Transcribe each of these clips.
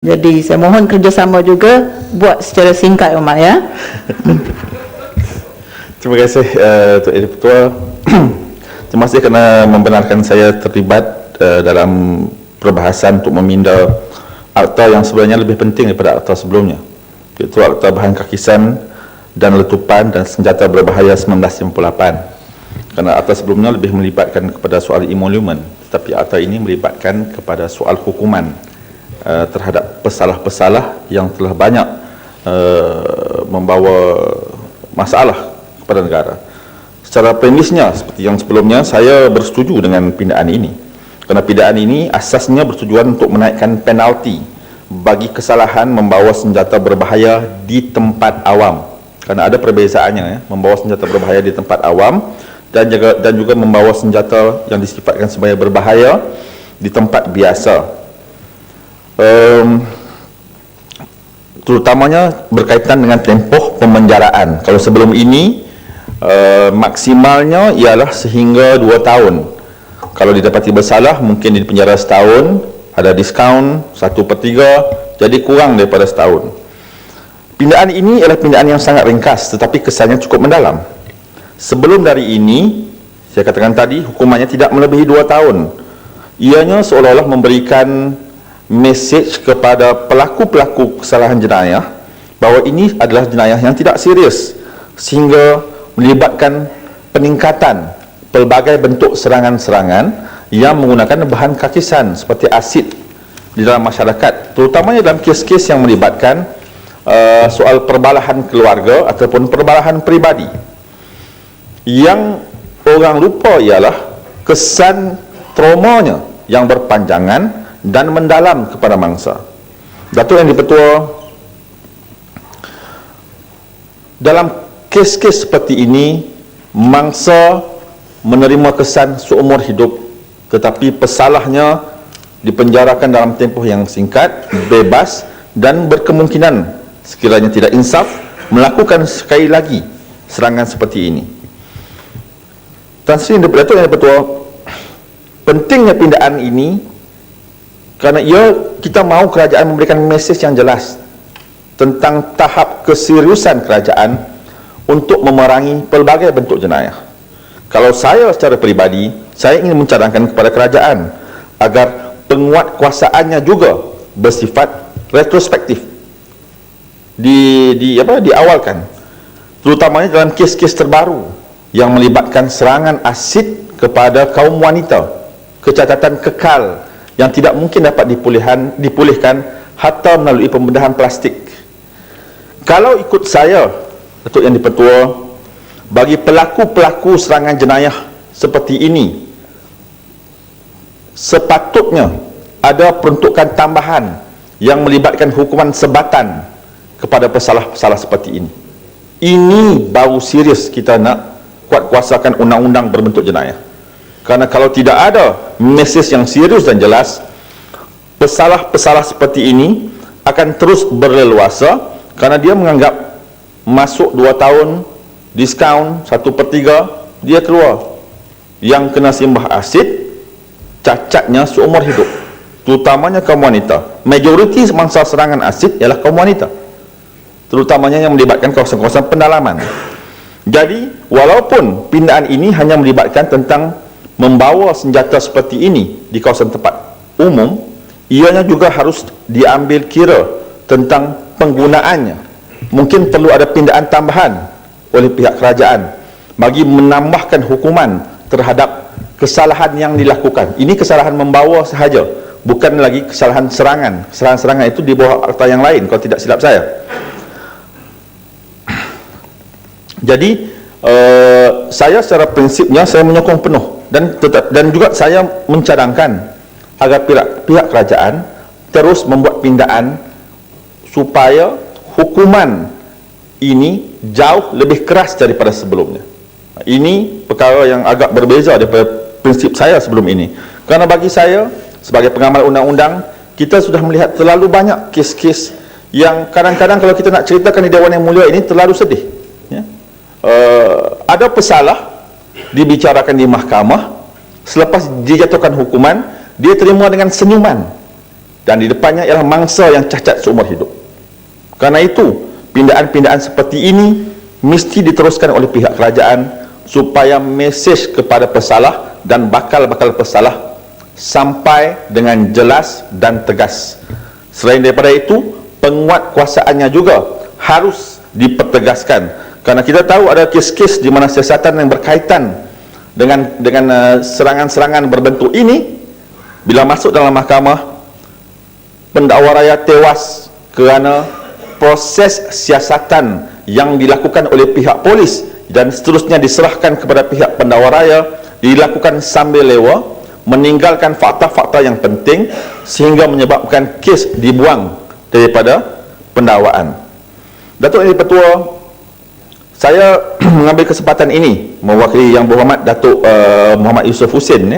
Jadi saya mohon kerjasama juga, buat secara singkat Umar ya. Terima kasih Tuan Eddie Ketua. Terima kasih kerana membenarkan saya terlibat dalam perbahasan untuk meminda akta yang sebenarnya lebih penting daripada akta sebelumnya, iaitu Akta Bahan Kakisan dan Letupan dan Senjata Berbahaya 1958. Kerana akta sebelumnya lebih melibatkan kepada soal emolument, tetapi akta ini melibatkan kepada soal hukuman terhadap pesalah-pesalah yang telah banyak membawa masalah kepada negara. Secara premisnya, seperti yang sebelumnya, saya bersetuju dengan pindaan ini. Kerana pindaan ini asasnya bertujuan untuk menaikkan penalti bagi kesalahan membawa senjata berbahaya di tempat awam. Kerana ada perbezaannya ya, membawa senjata berbahaya di tempat awam dan juga membawa senjata yang disifatkan sebagai berbahaya di tempat biasa. Terutamanya berkaitan dengan tempoh pemenjaraan. Kalau sebelum ini maksimalnya ialah sehingga 2 tahun. Kalau didapati bersalah mungkin di penjara setahun, ada diskaun 1/3, jadi kurang daripada setahun. Pindaan ini adalah pindaan yang sangat ringkas tetapi kesannya cukup mendalam. Sebelum dari ini, saya katakan tadi, hukumannya tidak melebihi 2 tahun. Ianya seolah-olah memberikan mesej kepada pelaku-pelaku kesalahan jenayah bahawa ini adalah jenayah yang tidak serius, sehingga melibatkan peningkatan pelbagai bentuk serangan-serangan yang menggunakan bahan kakisan seperti asid di dalam masyarakat, terutamanya dalam kes-kes yang melibatkan soal perbalahan keluarga ataupun perbalahan peribadi. Yang orang lupa ialah kesan traumanya yang berpanjangan dan mendalam kepada mangsa. Datuk Yang di-Pertua, dalam kes-kes seperti ini, mangsa menerima kesan seumur hidup, tetapi pesalahnya dipenjarakan dalam tempoh yang singkat, bebas dan berkemungkinan sekiranya tidak insaf melakukan sekali lagi serangan seperti ini. Datuk Yang di-Pertua, pentingnya pindaan ini kerana kita mahu kerajaan memberikan mesej yang jelas tentang tahap keseriusan kerajaan untuk memerangi pelbagai bentuk jenayah. Kalau saya secara peribadi, saya ingin mencadangkan kepada kerajaan agar penguatkuasaannya juga bersifat retrospektif, diawalkan, terutamanya dalam kes-kes terbaru yang melibatkan serangan asid kepada kaum wanita, kecacatan kekal yang tidak mungkin dapat dipulihkan hatta melalui pembedahan plastik. Kalau ikut saya, Datuk Yang di-Pertua, bagi pelaku-pelaku serangan jenayah seperti ini, sepatutnya ada peruntukan tambahan yang melibatkan hukuman sebatan kepada pesalah-pesalah seperti ini. Ini baru serius kita nak kuatkuasakan undang-undang berbentuk jenayah. Kerana kalau tidak ada mesej yang serius dan jelas, pesalah-pesalah seperti ini akan terus berleluasa kerana dia menganggap masuk 2 tahun, diskaun 1/3, dia keluar. Yang kena simbah asid, cacatnya seumur hidup, terutamanya kaum wanita. Majoriti mangsa serangan asid ialah kaum wanita, terutamanya yang melibatkan kawasan-kawasan pendalaman. Jadi, walaupun pindaan ini hanya melibatkan tentang membawa senjata seperti ini di kawasan tempat umum, ianya juga harus diambil kira tentang penggunaannya. Mungkin perlu ada pindaan tambahan oleh pihak kerajaan bagi menambahkan hukuman terhadap kesalahan yang dilakukan. Ini kesalahan membawa sahaja, bukan lagi kesalahan serangan. Kesalahan-serangan itu di bawah akta yang lain kalau tidak silap saya. Jadi saya secara prinsipnya saya menyokong penuh dan juga saya mencadangkan agar pihak kerajaan terus membuat pindaan supaya hukuman ini jauh lebih keras daripada sebelumnya. Ini perkara yang agak berbeza daripada prinsip saya sebelum ini. Kerana bagi saya sebagai pengamal undang-undang, kita sudah melihat terlalu banyak kes-kes yang kadang-kadang kalau kita nak ceritakan di Dewan Yang Mulia ini terlalu sedih ya. Ada pesalah dibicarakan di mahkamah, selepas dijatuhkan hukuman, dia terima dengan senyuman. dan di depannya ialah mangsa yang cacat seumur hidup. Karena itu, pindaan-pindaan seperti ini mesti diteruskan oleh pihak kerajaan supaya mesej kepada pesalah dan bakal-bakal pesalah sampai dengan jelas dan tegas. Selain daripada itu, penguatkuasaannya juga harus dipertegaskan, kerana kita tahu ada kes-kes di mana siasatan yang berkaitan dengan serangan-serangan berbentuk ini, bila masuk dalam mahkamah, pendakwa raya tewas kerana proses siasatan yang dilakukan oleh pihak polis dan seterusnya diserahkan kepada pihak pendakwa raya dilakukan sambil lewa, meninggalkan fakta-fakta yang penting sehingga menyebabkan kes dibuang daripada pendakwaan. Datuk Yang Dipertua, saya mengambil kesempatan ini mewakili Yang Berhormat Datuk Muhammad Yusof Husin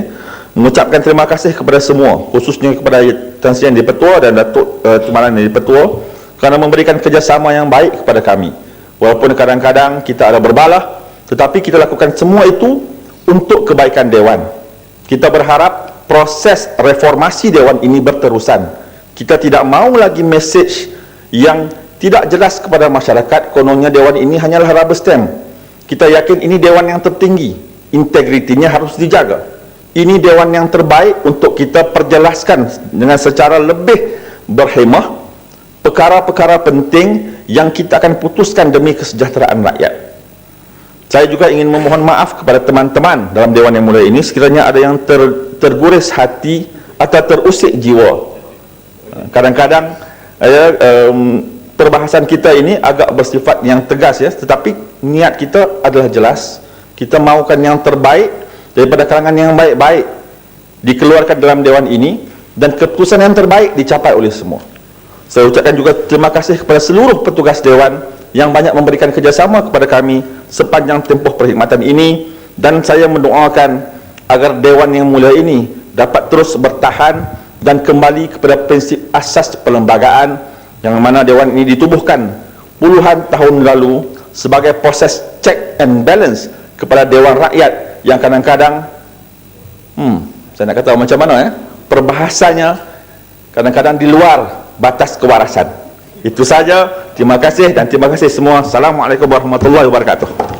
mengucapkan terima kasih kepada semua, khususnya kepada Tan Sri Yang Dipertua dan Datuk Timbalan Yang Dipertua kerana memberikan kerjasama yang baik kepada kami. Walaupun kadang-kadang kita ada berbalah, tetapi kita lakukan semua itu untuk kebaikan Dewan. Kita berharap proses reformasi Dewan ini berterusan. Kita tidak mahu lagi mesej yang tidak jelas kepada masyarakat, kononnya Dewan ini hanyalah rubber stamp. Kita yakin ini Dewan yang tertinggi, integritinya harus dijaga. Ini Dewan yang terbaik untuk kita perjelaskan dengan secara lebih berhemah perkara-perkara penting yang kita akan putuskan demi kesejahteraan rakyat. Saya juga ingin memohon maaf kepada teman-teman dalam Dewan yang mulia ini sekiranya ada yang terguris hati atau terusik jiwa. Kadang-kadang perbahasan kita ini agak bersifat yang tegas, ya, tetapi niat kita adalah jelas. Kita mahukan yang terbaik daripada kalangan yang baik-baik dikeluarkan dalam Dewan ini, dan keputusan yang terbaik dicapai oleh semua. Saya ucapkan juga terima kasih kepada seluruh petugas Dewan yang banyak memberikan kerjasama kepada kami sepanjang tempoh perkhidmatan ini, dan saya mendoakan agar Dewan yang mulia ini dapat terus bertahan dan kembali kepada prinsip asas perlembagaan yang mana Dewan ini ditubuhkan puluhan tahun lalu sebagai proses check and balance kepada Dewan Rakyat yang kadang-kadang saya nak kata macam mana, perbahasanya kadang-kadang di luar batas kewarasan. Itu saja, terima kasih dan terima kasih semua. Assalamualaikum warahmatullahi wabarakatuh.